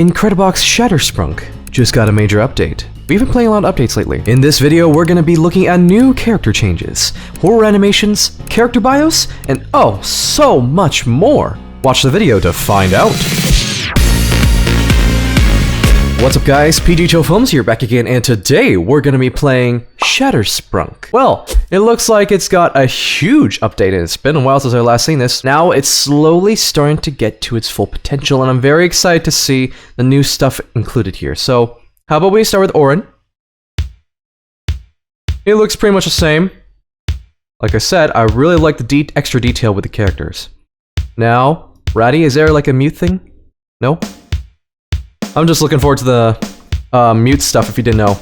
Incredibox Shatter Sprunk just got a major update. We've been playing a lot of updates lately. In this video, we're gonna be looking at new character changes, horror animations, character bios, and oh, so much more. Watch the video to find out. What's up guys, PghLFilms here back again, and today we're gonna be playing Shatter Sprunk. Well, it looks like it's got a huge update and it's been a while since I last seen this. Now it's slowly starting to get to its full potential and I'm very excited to see the new stuff included here. So, how about we start with Orin? It looks pretty much the same. Like I said, I really like the extra detail with the characters. Now, Ratty, is there like a mute thing? No? I'm just looking forward to the mute stuff if you didn't know.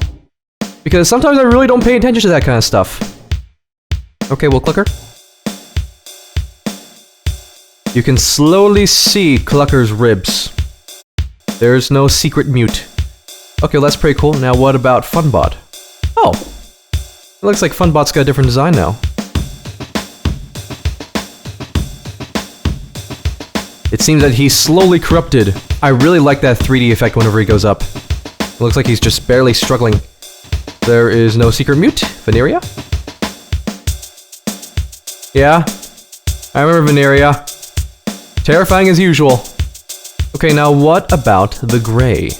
Because sometimes I really don't pay attention to that kind of stuff. Okay, we'll Clucker. You can slowly see Clucker's ribs. There's no secret mute. Okay, well, that's pretty cool. Now what about Funbot? Oh! It looks like Funbot's got a different design now. It seems that he's slowly corrupted. I really like that 3D effect whenever he goes up. It looks like he's just barely struggling. There is no secret mute. Veneria? Yeah. I remember Veneria. Terrifying as usual. Okay, now what about the gray?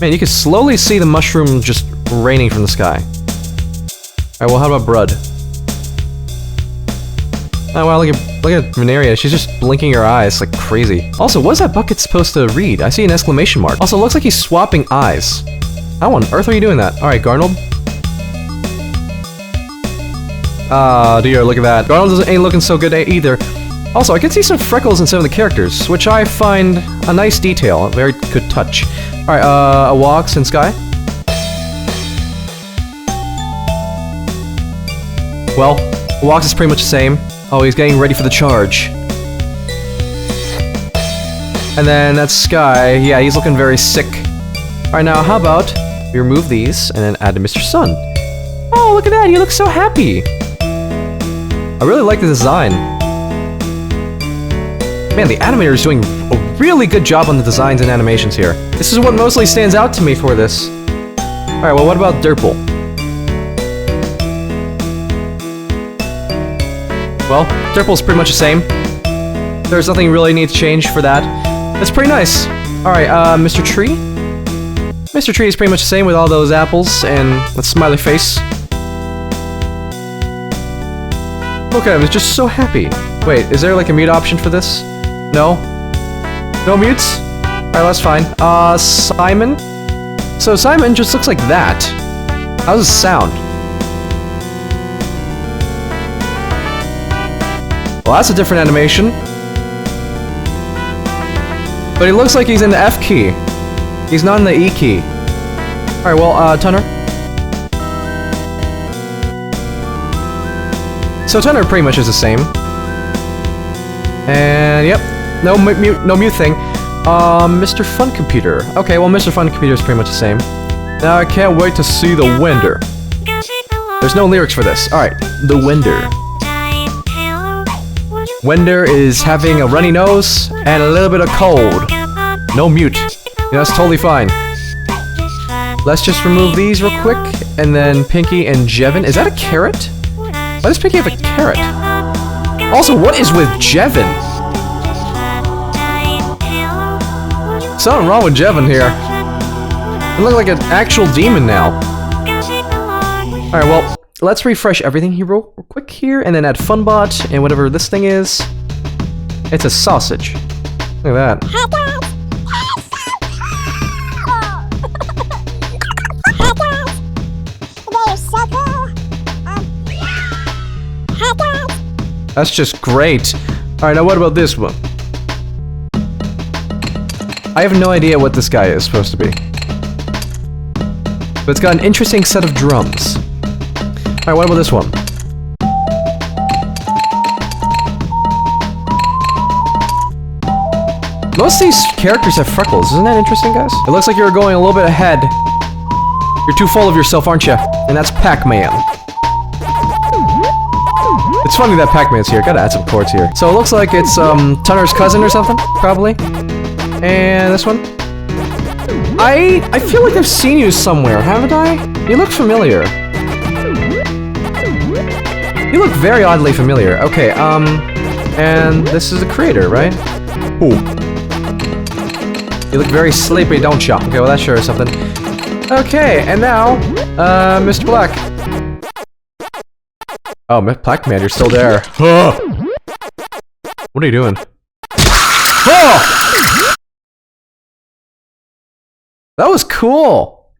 Man, you can slowly see the mushroom just raining from the sky. Alright, well how about Brud? Oh wow, look at Veneria, she's just blinking her eyes like crazy. Also, what is that bucket supposed to read? I see an exclamation mark. Also, it looks like he's swapping eyes. How on earth are you doing that? Alright, Garnold. Ah, dear, look at that. Garnold ain't looking so good either. Also, I can see some freckles in some of the characters, which I find a nice detail, a very good touch. Alright, Awox and Sky. Well, Awox is pretty much the same. Oh, he's getting ready for the charge. And then that's Sky. Yeah, he's looking very sick. Alright, now how about we remove these and then add to Mr. Sun. Oh, look at that, he looks so happy. I really like the design. Man, the animator is doing a really good job on the designs and animations here. This is what mostly stands out to me for this. Alright, well what about Derple? Well, Derple's pretty much the same. There's nothing really need to change for that. That's pretty nice. Alright, Mr. Tree? Mr. Tree is pretty much the same with all those apples and that smiley face. Look at him, he's just so happy. Wait, is there like a mute option for this? No? No mutes? Alright, that's fine. Simon? So Simon just looks like that. How does it sound? Well, that's a different animation. But he looks like he's in the F key. He's not in the E key. Alright, well, Tunner. So Tunner pretty much is the same. And, yep. No mute thing. Mr. Fun Computer. Okay, well, Mr. Fun Computer is pretty much the same. Now I can't wait to see the Wender. There's no lyrics for this. Alright, the Wender. Wender is having a runny nose and a little bit of cold. No mute. Yeah, that's totally fine. Let's just remove these real quick. And then Pinky and Jevin. Is that a carrot? Why does Pinky have a carrot? Also, what is with Jevin? Something wrong with Jevin here. He looks like an actual demon now. Alright, well, let's refresh everything here real quick here, and then add Funbot, and whatever this thing is. It's a sausage. Look at that. That's just great. Alright, now what about this one? I have no idea what this guy is supposed to be. But it's got an interesting set of drums. Alright, what about this one? Most of these characters have freckles, isn't that interesting, guys? It looks like you're going a little bit ahead. You're too full of yourself, aren't you? And that's Pac-Man. It's funny that Pac-Man's here. Gotta add some chords here. So it looks like it's, Tunner's cousin or something, probably. And this one. I feel like I've seen you somewhere, haven't I? You look familiar. You look very oddly familiar. Okay, and this is the creator, right? Ooh. You look very sleepy, don't you? Okay, well that sure is something. Okay, and now, Mr. Black. Oh, Pac-Man, you're still there. What are you doing? Oh! That was cool!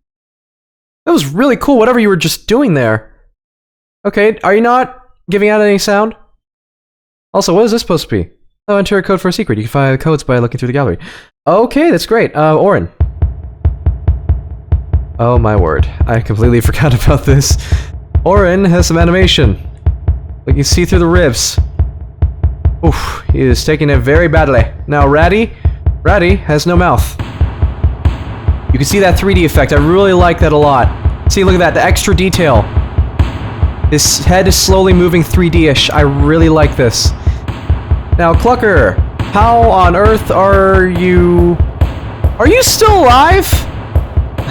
That was really cool, whatever you were just doing there. Okay, are you not giving out any sound? Also, what is this supposed to be? Oh, enter a code for a secret. You can find the codes by looking through the gallery. Okay, that's great. Orin. Oh my word. I completely forgot about this. Orin has some animation. We can see through the ribs. Oof, he is taking it very badly. Now, Ratty has no mouth. You can see that 3D effect. I really like that a lot. See, look at that, the extra detail. His head is slowly moving 3D-ish. I really like this. Now, Clucker, how on earth are you... Are you still alive?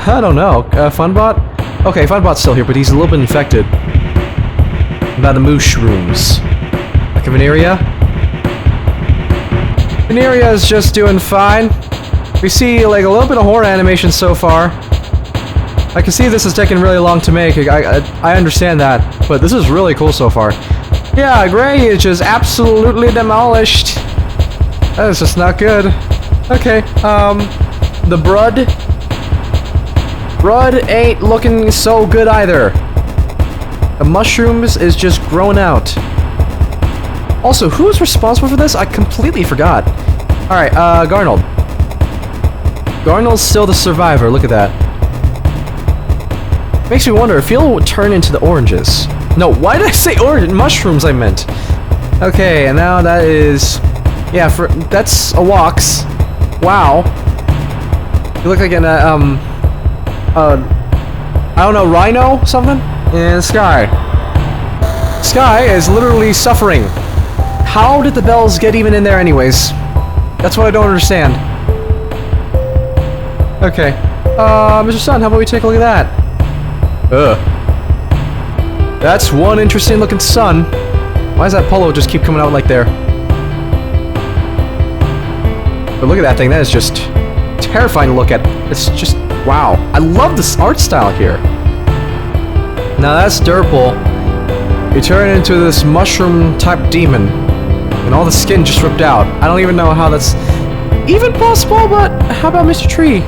I don't know. Funbot? Okay, Funbot's still here, but he's a little bit infected. By the mushrooms. Like a Veneria? Veneria is just doing fine. We see, like, a little bit of horror animation so far. I can see this is taking really long to make. I understand that, but this is really cool so far. Yeah, Gray is just absolutely demolished. That is just not good. Okay, the Brood ain't looking so good either. The mushrooms is just growing out. Also, who's responsible for this? I completely forgot. Alright, Garnold. Garnold's still the survivor, look at that. Makes me wonder if he'll turn into the oranges. No, why did I say orange? Mushrooms, I meant. Okay, and now that is... Yeah, that's a Wox. Wow. You look like an, I don't know, rhino? Something? And Sky. Sky is literally suffering. How did the bells get even in there anyways? That's what I don't understand. Okay. Mr. Sun, how about we take a look at that? That's one interesting looking sun. Why does that polo just keep coming out like there? But look at that thing, that is just terrifying to look at. It's just, wow. I love this art style here. Now that's Durple. You turn into this mushroom type demon. And all the skin just ripped out. I don't even know how that's even possible, but how about Mr. Tree?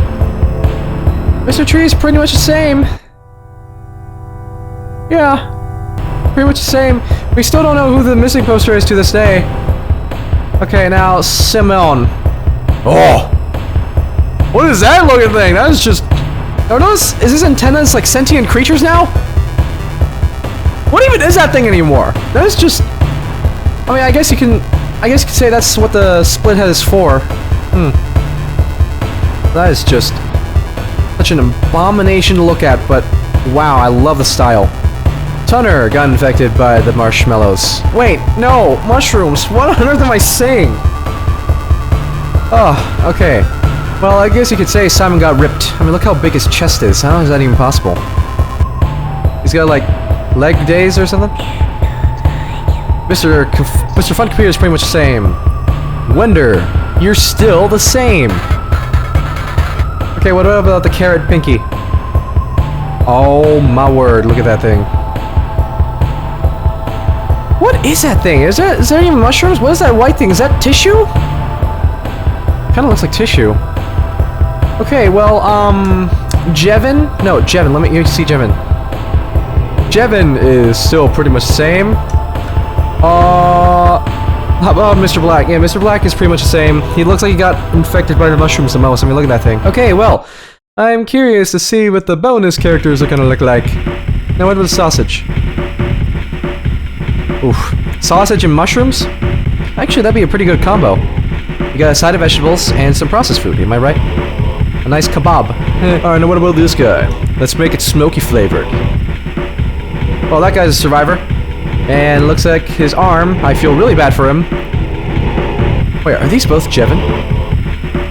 Mr. Tree is pretty much the same. Yeah, pretty much the same. We still don't know who the missing poster is to this day. Okay, now Simone. Oh! What is that looking thing? That is just... Oh, notice, is his antennas like sentient creatures now? What even is that thing anymore? That is just... I mean, I guess you can say that's what the split head is for. That is just such an abomination to look at, but wow, I love the style. Tunner got infected by the marshmallows. Wait, no, mushrooms. What on earth am I saying? Oh, okay. Well, I guess you could say Simon got ripped. I mean, look how big his chest is. How is that even possible? He's got, like, leg days or something? Mr. Fun Computer is pretty much the same. Wender, you're still the same. Okay, what about the carrot pinky? Oh my word, look at that thing. What is that thing? Is there even mushrooms? What is that white thing? Is that tissue? Kinda looks like tissue. Okay, well, Jevin? No, Jevin, let me see Jevin. Jevin is still pretty much the same. How about Mr. Black? Yeah, Mr. Black is pretty much the same. He looks like he got infected by the mushrooms the most. I mean, look at that thing. Okay, well, I'm curious to see what the bonus characters are gonna look like. Now, what about the sausage? Oof. Sausage and mushrooms? Actually, that'd be a pretty good combo. You got a side of vegetables and some processed food, am I right? A nice kebab. Alright, now what about this guy? Let's make it smoky flavored. Well, that guy's a survivor. And looks like his arm, I feel really bad for him. Wait, are these both Jevin?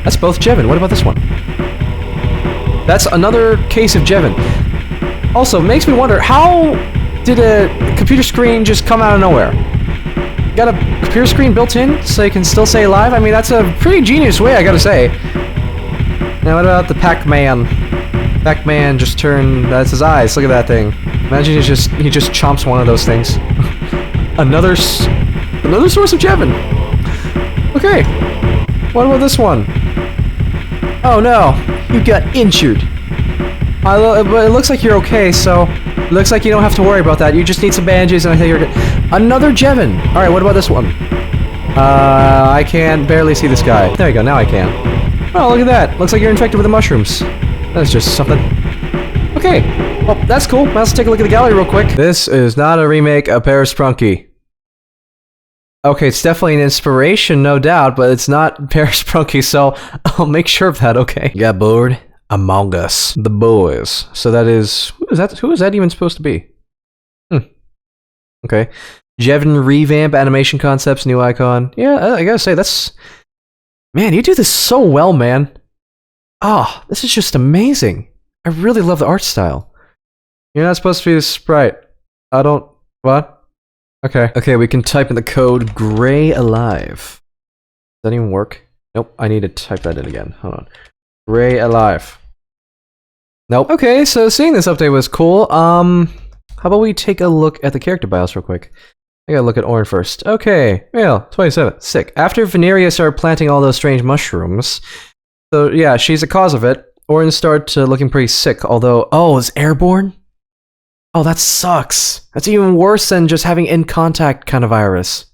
That's both Jevin. What about this one? That's another case of Jevin. Also, makes me wonder, how did a computer screen just come out of nowhere? You got a computer screen built in so you can still say live? I mean, that's a pretty genius way, I gotta say. Now, what about the Pac-Man? Pac-Man just turned... That's his eyes. Look at that thing. Imagine he just chomps one of those things. Another source of Jevin. Okay. What about this one? Oh no, you got injured. But it looks like you're okay, so it looks like you don't have to worry about that. You just need some bandages, and I think you're good. Another Jevin. All right, what about this one? I can barely see this guy. There you go. Now I can. Oh, look at that. Looks like you're infected with the mushrooms. That's just something. Okay. Well, that's cool. Let's take a look at the gallery real quick. This is not a remake of Sprunki. Okay, it's definitely an inspiration, no doubt, but it's not Sprunki, so I'll make sure of that, okay? Got bored? Among Us. The boys. So that is... Who is that even supposed to be? Okay. Jevin revamp, animation concepts, new icon. Yeah, I gotta say, that's... Man, you do this so well, man. Ah, this is just amazing. I really love the art style. You're not supposed to be the sprite. I don't... What? Okay. Okay, we can type in the code Gray Alive. Does that even work? Nope, I need to type that in again. Hold on. Gray Alive. Nope. Okay, so seeing this update was cool. How about we take a look at the character bios real quick? I gotta look at Orin first. Okay, yeah, 27. Sick. After Veneria started planting all those strange mushrooms, so yeah, she's the cause of it. Orin started looking pretty sick, although... Oh, it's airborne? Oh, that sucks. That's even worse than just having in-contact kind of virus.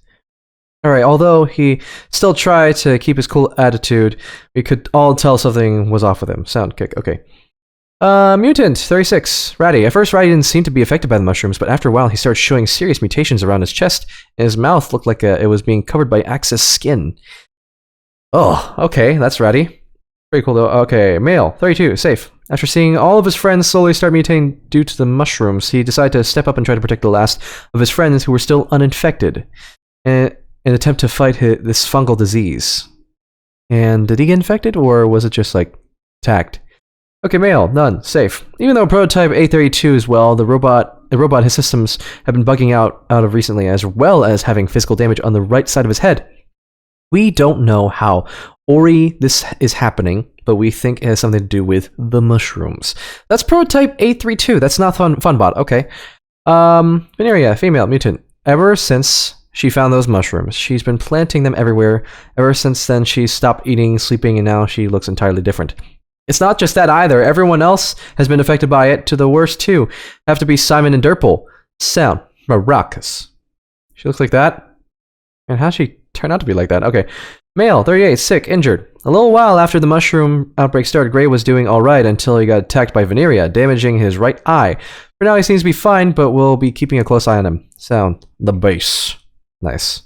Alright, although he still tried to keep his cool attitude, we could all tell something was off with him. Sound kick, okay. Mutant, 36. Ratty. At first, Ratty didn't seem to be affected by the mushrooms, but after a while, he started showing serious mutations around his chest, and his mouth looked like it was being covered by excess skin. Oh, okay, that's Ratty. Pretty cool, though. Okay, male, 32, safe. After seeing all of his friends slowly start mutating due to the mushrooms, he decided to step up and try to protect the last of his friends who were still uninfected, in an attempt to fight this fungal disease. And did he get infected, or was it just, like, attacked? Okay, male, none, safe. Even though prototype A32 is well, the robot his systems have been bugging out of recently, as well as having physical damage on the right side of his head. We don't know how this is happening, but we think it has something to do with the mushrooms. That's prototype A32. That's not Funbot. Okay. Veneria, female, mutant. Ever since she found those mushrooms, she's been planting them everywhere. Ever since then, she stopped eating, sleeping, and now she looks entirely different. It's not just that either. Everyone else has been affected by it, to the worst too. Have to be Simon and Durple. Sound. Maracas. She looks like that? And how'd she turn out to be like that? Okay. Male, 38, sick, injured. A little while after the mushroom outbreak started, Gray was doing alright until he got attacked by Veneria, damaging his right eye. For now he seems to be fine, but we'll be keeping a close eye on him. Sound. The base. Nice.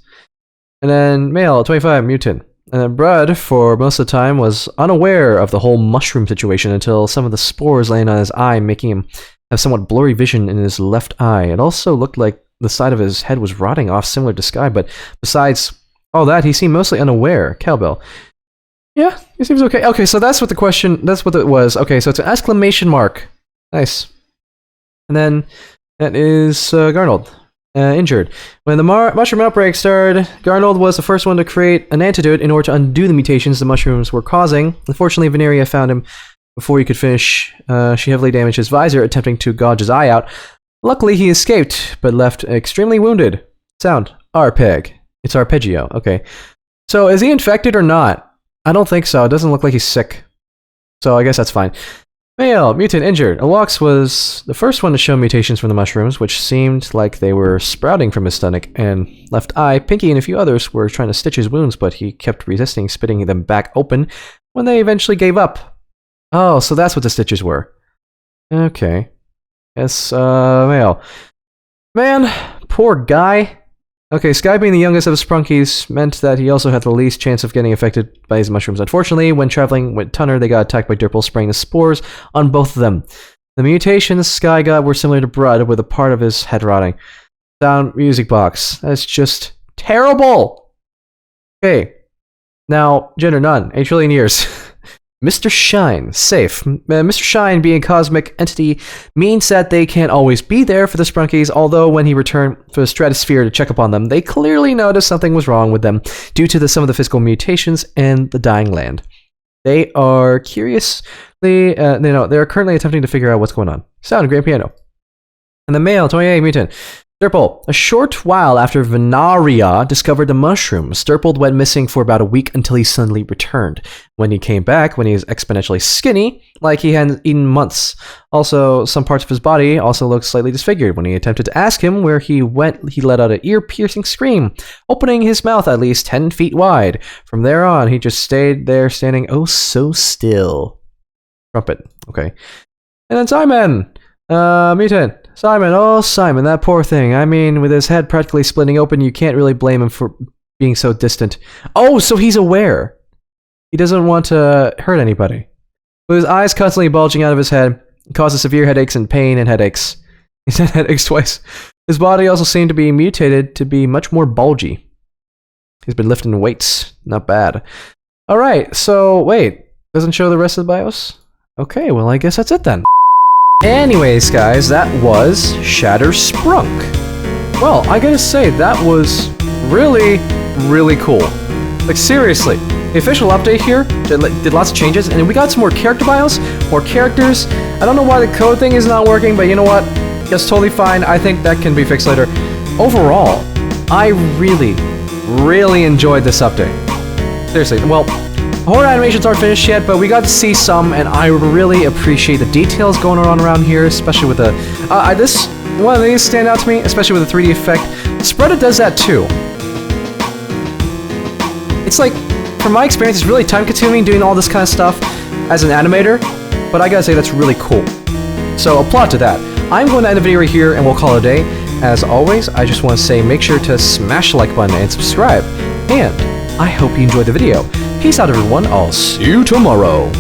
And then male, 25, mutant. And then Brud, for most of the time, was unaware of the whole mushroom situation until some of the spores landed on his eye, making him have somewhat blurry vision in his left eye. It also looked like the side of his head was rotting off, similar to Sky, but besides all that, he seemed mostly unaware. Cowbell. Yeah, he seems okay. Okay, so that's what the question, that's what it was. Okay, so it's an exclamation mark. Nice. And then that is Garnold. Injured. When the mushroom outbreak started, Garnold was the first one to create an antidote in order to undo the mutations the mushrooms were causing. Unfortunately, Veneria found him before he could finish. She heavily damaged his visor, attempting to gouge his eye out. Luckily, he escaped, but left extremely wounded. Sound. Arpeg. It's arpeggio. Okay. So, is he infected or not? I don't think so. It doesn't look like he's sick. So, I guess that's fine. Male, mutant, injured. Alox was the first one to show mutations from the mushrooms, which seemed like they were sprouting from his stomach and left eye. Pinky and a few others were trying to stitch his wounds, but he kept resisting, spitting them back open when they eventually gave up. Oh, so that's what the stitches were. Okay. Yes, male. Man, poor guy. Okay, Sky being the youngest of the Sprunkies meant that he also had the least chance of getting affected by his mushrooms. Unfortunately, when traveling with Tunner, they got attacked by Durple, spraying the spores on both of them. The mutations Sky got were similar to Brud, with a part of his head rotting. Sound music box. That's just terrible. Okay. Now, gender none. 8 trillion years. Mr. Shine, safe. Mr. Shine, being a cosmic entity, means that they can't always be there for the Sprunkies, although when he returned for the stratosphere to check upon them, they clearly noticed something was wrong with them due to some of the physical mutations in the dying land. They are curiously, they are currently attempting to figure out what's going on. Sound, grand piano. And the male, 28 mutant. Sturple. A short while after Venaria discovered the mushroom, Sturple went missing for about a week until he suddenly returned. When he came back, when he was exponentially skinny, like he hadn't eaten months. Also, some parts of his body also looked slightly disfigured. When he attempted to ask him where he went, he let out an ear-piercing scream, opening his mouth at least 10 feet wide. From there on, he just stayed there standing oh so still. Trumpet. Okay. And then Simon! Mutant. Simon, oh Simon, that poor thing. I mean, with his head practically splitting open, you can't really blame him for being so distant. Oh, so he's aware. He doesn't want to hurt anybody. With his eyes constantly bulging out of his head, it causes severe headaches and pain and headaches. He's had headaches twice. His body also seemed to be mutated to be much more bulgy. He's been lifting weights. Not bad. Alright, so wait. Doesn't show the rest of the BIOS? Okay, well I guess that's it then. Anyways, guys, that was Shatter Sprunk. Well, I gotta say, that was really, really cool. Like, seriously, the official update here did lots of changes, and we got some more character bios, more characters. I don't know why the code thing is not working, but you know what? That's totally fine. I think that can be fixed later. Overall, I really, really enjoyed this update. Seriously, well, horror animations aren't finished yet, but we got to see some, and I really appreciate the details going on around here, especially with the... one of these stand out to me, especially with the 3D effect. Spreada does that too. It's like, from my experience, it's really time-consuming doing all this kind of stuff as an animator, but I gotta say that's really cool. So, applaud to that. I'm going to end the video right here, and we'll call it a day. As always, I just want to say make sure to smash the like button and subscribe, and I hope you enjoyed the video. Peace out, everyone. I'll see you tomorrow.